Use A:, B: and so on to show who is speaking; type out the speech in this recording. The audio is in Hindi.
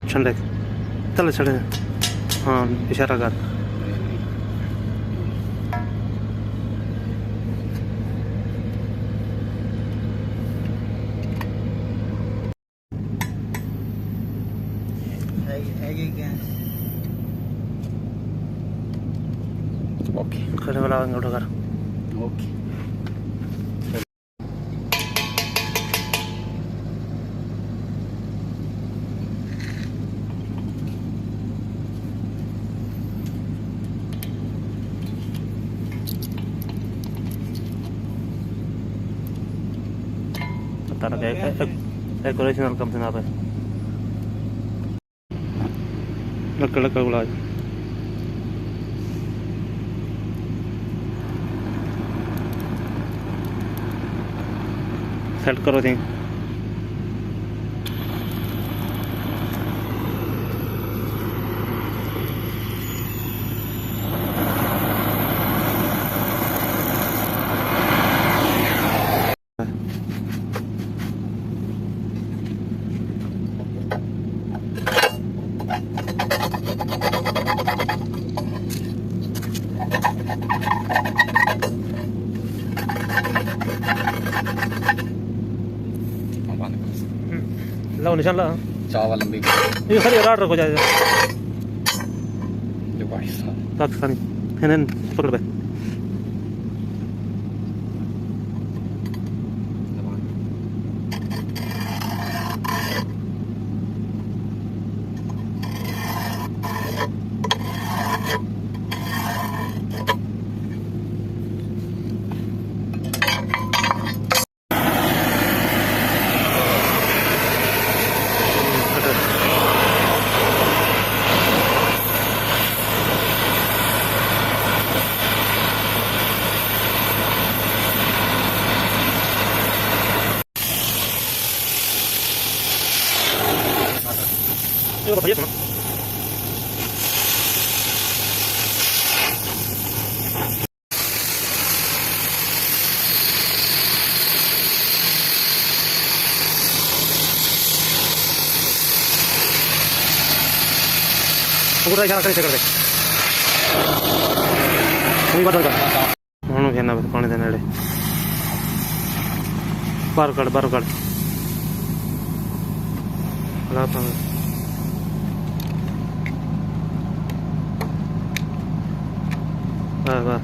A: छंडे चल छड़े। हाँ इशारा कर।
B: ओके
A: खड़े वाला अंगूठा कर।
B: ओके
A: तारा एक ओरिजिनल कम से ना पे लकड़ लकड़ गुलाब सेट करो थी। लो निशान ला
B: चावल लंबी
A: ये खरी राड रखो जाए
B: जो भाई साहब
A: पाकिस्तानी हेन पकड़ बे 이거 봐, 예쁘나? पूरा इशारा करे कर दे वही बदल कर ਹੁਣ ਕਹਿੰਦਾ ਪਾਣੀ ਦੇ ਨੇੜੇ ਬਾਹਰ ਕੱਢ ਲਾ ਪਾ ਵਾਹ ਵਾਹ